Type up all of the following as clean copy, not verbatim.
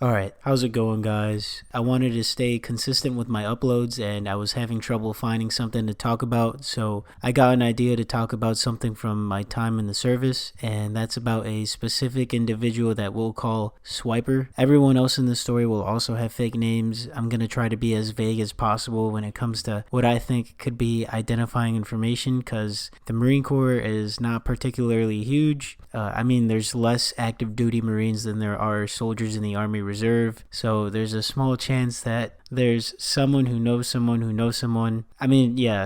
Alright, how's it going, guys? I wanted to stay consistent with my uploads and I was having trouble finding something to talk about, so I got an idea to talk about something from my time in the service, and that's about a specific individual that we'll call Swiper. Everyone else in the story will also have fake names. I'm gonna try to be as vague as possible when it comes to what I think could be identifying information, because the Marine Corps is not particularly huge. There's less active duty Marines than there are soldiers in the Army Reserve, so there's a small chance that there's someone who knows someone who knows someone.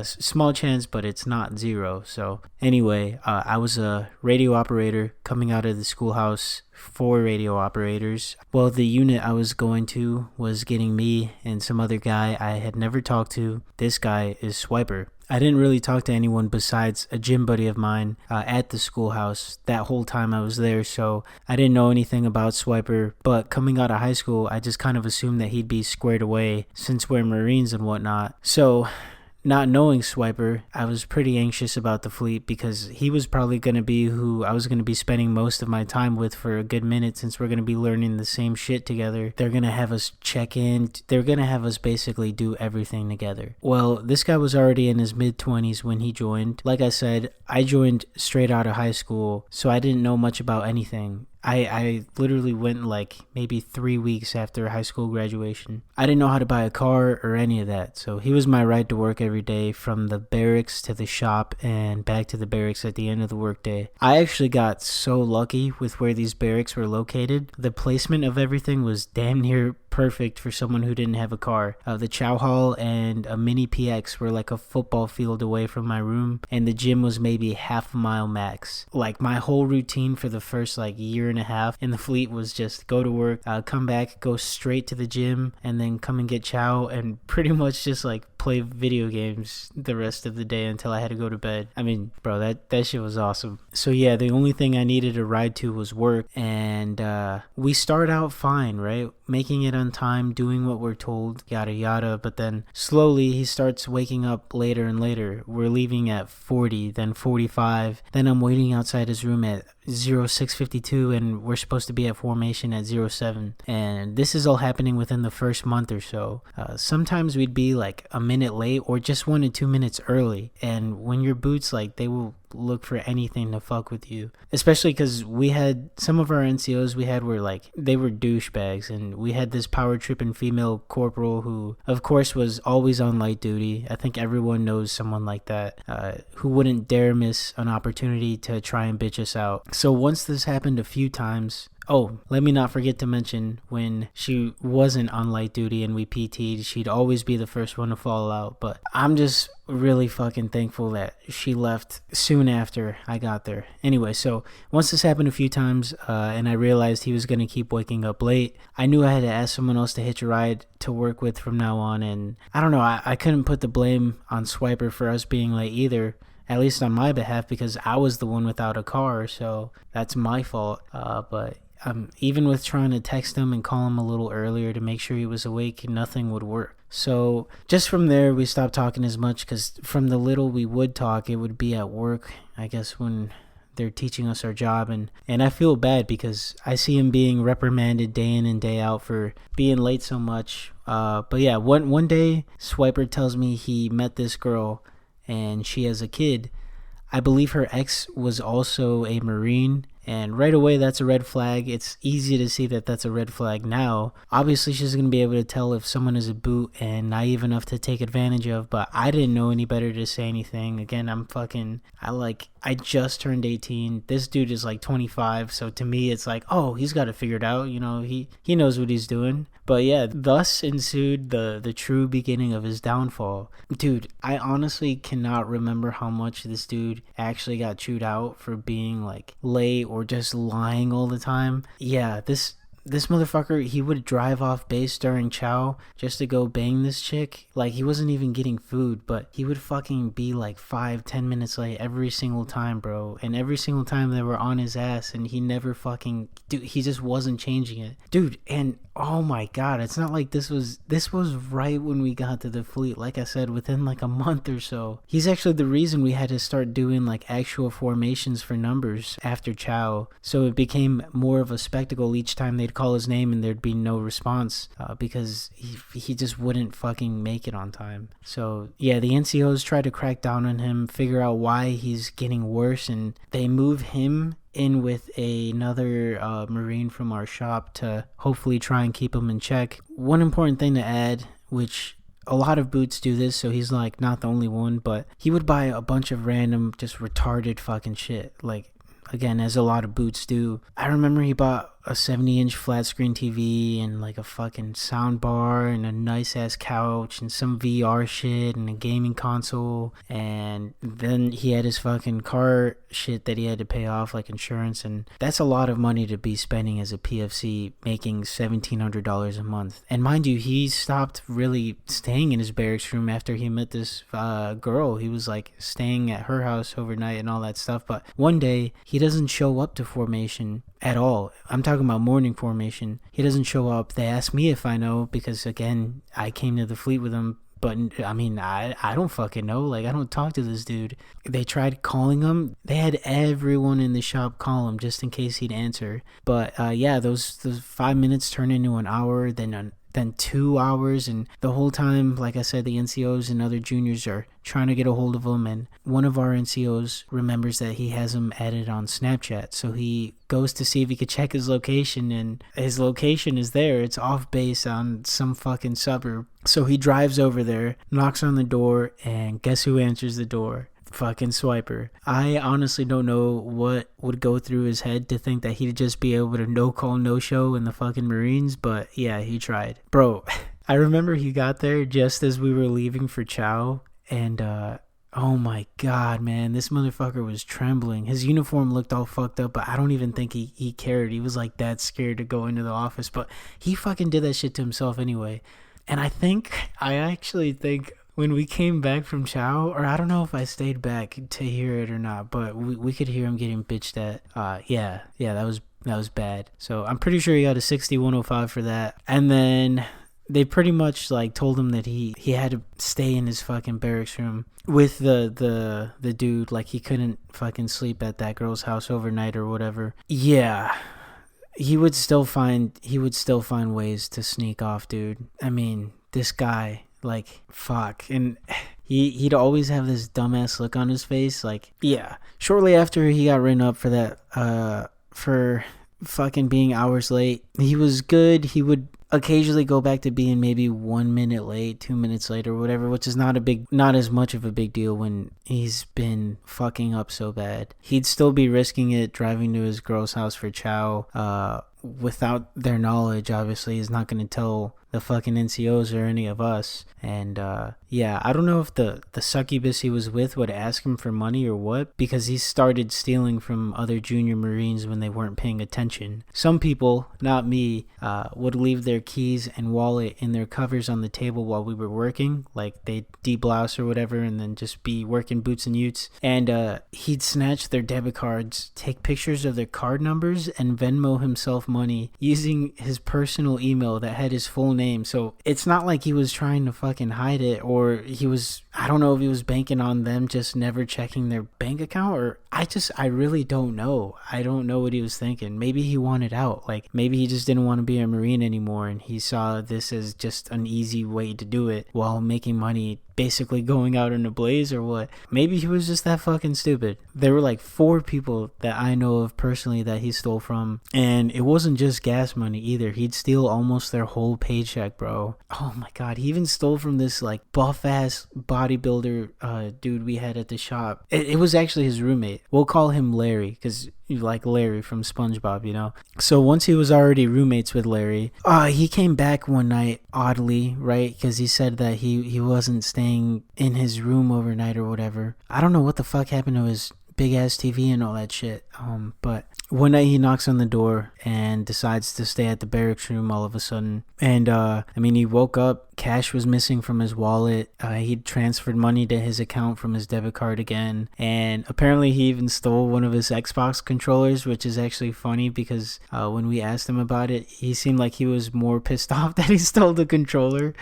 Small chance, but it's not zero. So anyway, I was a radio operator coming out of the schoolhouse for radio operators. Well, the unit I was going to was getting me and some other guy I had never talked to. This guy is Swiper. I didn't really talk to anyone besides a gym buddy of mine at the schoolhouse that whole time I was there, so I didn't know anything about Swiper, but coming out of high school, I just kind of assumed that he'd be squared away since we're Marines and whatnot. So not knowing Swiper, I was pretty anxious about the fleet because he was probably going to be who I was going to be spending most of my time with for a good minute, since we're going to be learning the same shit together. They're going to have us check in. They're going to have us basically do everything together. Well, this guy was already in his mid-20s when he joined. Like I said, I joined straight out of high school, so I didn't know much about anything. I literally went like maybe 3 weeks after high school graduation. I didn't know how to buy a car or any of that, so he was my ride to work every day, from the barracks to the shop and back to the barracks at the end of the workday. I actually got so lucky with where these barracks were located. The placement of everything was damn near perfect for someone who didn't have a car. The chow hall and a mini PX were like a football field away from my room, and the gym was maybe half a mile max. Like, my whole routine for the first like year and a half in the fleet was just go to work, come back, go straight to the gym, and then come and get chow, and pretty much just like play video games the rest of the day until I had to go to bed. Bro, that shit was awesome. So yeah, the only thing I needed a ride to was work, and we start out fine, right? Making it on time, doing what we're told, yada yada, but then slowly he starts waking up later and later. We're leaving at 40, then 45, then I'm waiting outside his room at 0652, and we're supposed to be at formation at 07, and this is all happening within the first month or so. Sometimes we'd be like a minute late or just 1 to 2 minutes early, and when your boots, like, they will look for anything to fuck with you, especially because we had some of our NCOs were like, they were douchebags, and we had this power tripping female corporal who of course was always on light duty. I think everyone knows someone like that, who wouldn't dare miss an opportunity to try and bitch us out. So once this happened a few times. Oh, let me not forget to mention, when she wasn't on light duty and we PT'd, she'd always be the first one to fall out. But I'm just really fucking thankful that she left soon after I got there. Anyway, so once this happened a few times, and I realized he was going to keep waking up late, I knew I had to ask someone else to hitch a ride to work with from now on. And I don't know, I couldn't put the blame on Swiper for us being late either. At least on my behalf, because I was the one without a car, so that's my fault. But even with trying to text him and call him a little earlier to make sure he was awake, nothing would work. So just from there, we stopped talking as much, because from the little we would talk, it would be at work, I guess, when they're teaching us our job. And I feel bad because I see him being reprimanded day in and day out for being late so much. But yeah, one day, Swiper tells me he met this girl and she has a kid. I believe her ex was also a Marine, and right away that's a red flag. It's easy to see that that's a red flag now. Obviously she's going to be able to tell if someone is a boot and naive enough to take advantage of, but I didn't know any better to say anything. Again, I just turned 18. This dude is like 25, so to me it's like, oh, he's got it figured out, he knows what he's doing. But yeah, thus ensued the true beginning of his downfall. Dude, I honestly cannot remember how much this dude actually got chewed out for being like late or just lying all the time. Yeah, this motherfucker, he would drive off base during chow just to go bang this chick. Like, he wasn't even getting food, but he would fucking be like 5-10 minutes late every single time, bro. And every single time they were on his ass, and he never fucking, dude, he just wasn't changing it. Dude, and Oh my god, it's not like this was right when we got to the fleet. Like I said, within like a month or so. He's actually the reason we had to start doing like actual formations for numbers after Chow. So it became more of a spectacle each time they'd call his name and there'd be no response, because he just wouldn't fucking make it on time. So yeah, the NCOs try to crack down on him, figure out why he's getting worse, and they move him in with another Marine from our shop to hopefully try and keep him in check. One important thing to add, which a lot of boots do this, so he's like not the only one, but he would buy a bunch of random just retarded fucking shit, like, again, as a lot of boots do. I remember he bought a 70-inch flat screen TV and like a fucking sound bar and a nice ass couch and some VR shit and a gaming console, and then he had his fucking car shit that he had to pay off, like insurance, and that's a lot of money to be spending as a PFC, making $1,700 a month. And mind you, he stopped really staying in his barracks room after he met this girl. He was like staying at her house overnight and all that stuff, but one day he doesn't show up to formation at all. I'm talking about morning formation. He doesn't show up. They ask me if I know, because again, I came to the fleet with him, but I mean, I don't fucking know. Like, I don't talk to this dude. They tried calling him. They had everyone in the shop call him just in case he'd answer. But yeah, those 5 minutes turned into an hour, then 2 hours, and the whole time, like I said, the NCOs and other juniors are trying to get a hold of him, and one of our NCOs remembers that he has him added on Snapchat, so he goes to see if he could check his location, and his location is there. It's off base on some fucking suburb. So he drives over there, knocks on the door, and guess who answers the door? Fucking Swiper. I honestly don't know what would go through his head to think that he'd just be able to no call, no show in the fucking Marines, but yeah, he tried. Bro, I remember he got there just as we were leaving for Chow, and oh my god, man, this motherfucker was trembling. His uniform looked all fucked up, but I don't even think he cared. He was like that scared to go into the office, but he fucking did that shit to himself anyway. And I actually think when we came back from Chow, or I don't know if I stayed back to hear it or not, but we could hear him getting bitched at. Yeah, that was bad. So I'm pretty sure he got a 6105 for that. And then they pretty much like told him that he had to stay in his fucking barracks room with the dude. Like, he couldn't fucking sleep at that girl's house overnight or whatever. Yeah. He would still find ways to sneak off, dude. I mean, this guy, like, fuck. And he'd always have this dumbass look on his face. Like, yeah. Shortly after he got written up for that, for fucking being hours late, he was good. He would occasionally go back to being maybe 1 minute late, 2 minutes late or whatever, which is not as much of a big deal when he's been fucking up so bad. He'd still be risking it driving to his girl's house for Chow, without their knowledge. Obviously, he's not going to tell the fucking NCOs or any of us. And yeah, I don't know if the succubus he was with would ask him for money or what, because he started stealing from other junior Marines when they weren't paying attention. Some people, not me, would leave their keys and wallet in their covers on the table while we were working, like they'd de-blouse or whatever and then just be working boots and utes. And he'd snatch their debit cards, take pictures of their card numbers, and Venmo himself money using his personal email that had his full name. So it's not like he was trying to fucking hide it, or he was, I don't know if he was banking on them just never checking their bank account, or I really don't know. I don't know what he was thinking. Maybe he wanted out. Like, maybe he just didn't want to be a Marine anymore and he saw this as just an easy way to do it while making money, basically going out in a blaze, or what. Maybe he was just that fucking stupid. There were like 4 people that I know of personally that he stole from, and it wasn't just gas money either. He'd steal almost their whole paycheck, bro. Oh my god, he even stole from this like buff ass bodybuilder dude we had at the shop. It was actually his roommate. We'll call him Larry because you like Larry from SpongeBob, you know. So once he was already roommates with Larry, he came back one night, oddly, right? Because he said that he wasn't staying in his room overnight or whatever. I don't know what the fuck happened to his big ass TV and all that shit. But one night he knocks on the door and decides to stay at the barracks room all of a sudden. And he woke up, cash was missing from his wallet. He'd transferred money to his account from his debit card again. And apparently he even stole one of his Xbox controllers, which is actually funny because when we asked him about it, he seemed like he was more pissed off that he stole the controller.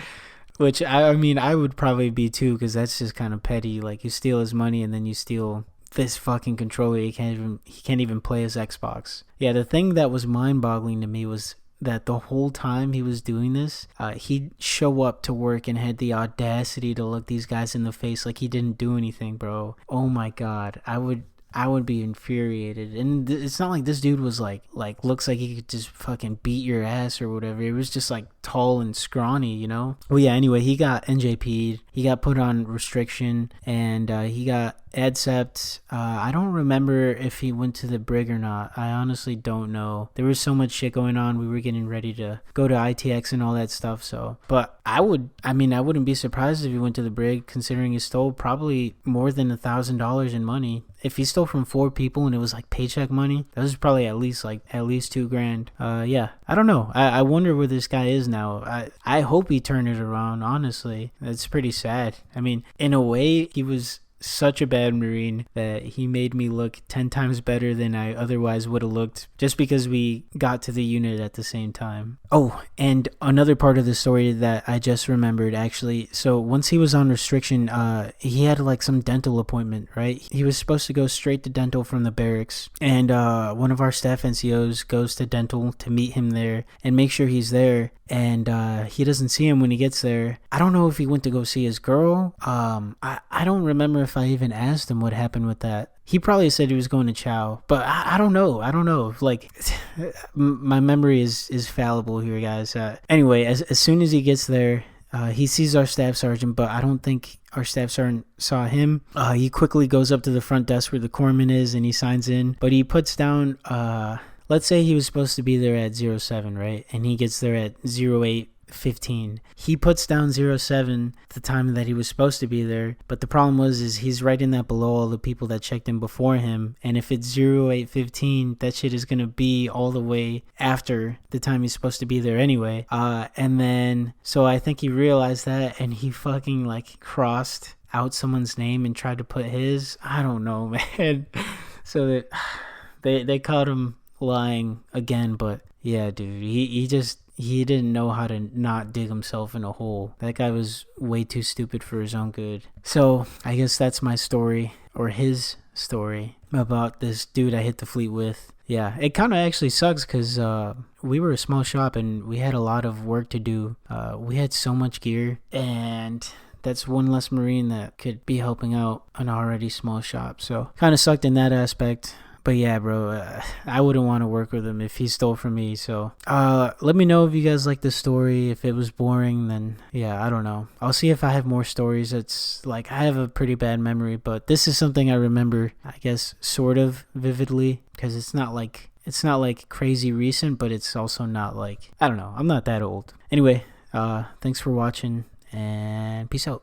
Which, I mean, I would probably be too, because that's just kind of petty. Like, you steal his money and then you steal this fucking controller. He can't even play his Xbox. Yeah, the thing that was mind-boggling to me was that the whole time he was doing this, he'd show up to work and had the audacity to look these guys in the face like he didn't do anything, bro. Oh my God. I would be infuriated. And it's not like this dude was like looks like he could just fucking beat your ass or whatever. It was just like tall and scrawny, you know? Well, yeah, anyway, he got NJP'd. He got put on restriction, and he got ADCEPT. I don't remember if he went to the brig or not. I honestly don't know. There was so much shit going on. We were getting ready to go to ITX and all that stuff. So, but I wouldn't be surprised if he went to the brig, considering he stole probably more than $1,000 in money. If he stole from 4 people and it was like paycheck money, that was probably at least $2,000. Yeah, I don't know. I wonder where this guy is now. I hope he turned it around. Honestly, it's pretty sad. I mean, in a way, he was such a bad Marine that he made me look 10 times better than I otherwise would have looked, just because we got to the unit at the same time. Oh, and another part of the story that I just remembered, actually. So once he was on restriction, he had like some dental appointment, right? He was supposed to go straight to dental from the barracks, and one of our staff NCOs goes to dental to meet him there and make sure he's there. And he doesn't see him when he gets there. I don't know if he went to go see his girl. I don't remember if I even asked him what happened with that. He probably said he was going to Chow, but I don't know. Like, my memory is fallible here, guys. Anyway, as soon as he gets there, he sees our staff sergeant, but I don't think our staff sergeant saw him. He quickly goes up to the front desk where the corpsman is, and he signs in. But he puts down, let's say he was supposed to be there at 07, right? And he gets there at 08:15. He puts down 07 the time that he was supposed to be there, but the problem is he's writing that below all the people that checked in before him, and if it's 08:15, that shit is gonna be all the way after the time he's supposed to be there anyway. And then, so I think he realized that, and he fucking like crossed out someone's name and tried to put his. I don't know, man. So that they caught him lying again. But yeah, dude, he didn't know how to not dig himself in a hole. That guy was way too stupid for his own good. So I guess that's my story, or his story, about this dude I hit the fleet with. Yeah, it kind of actually sucks because we were a small shop and we had a lot of work to do. We had so much gear, and that's one less Marine that could be helping out an already small shop. So kind of sucked in that aspect. But yeah, bro, I wouldn't want to work with him if he stole from me. So let me know if you guys like the story. If it was boring, then yeah, I don't know. I'll see if I have more stories. It's like, I have a pretty bad memory, but this is something I remember, I guess, sort of vividly, because it's not like crazy recent, but it's also not like, I don't know, I'm not that old. Anyway, thanks for watching, and peace out.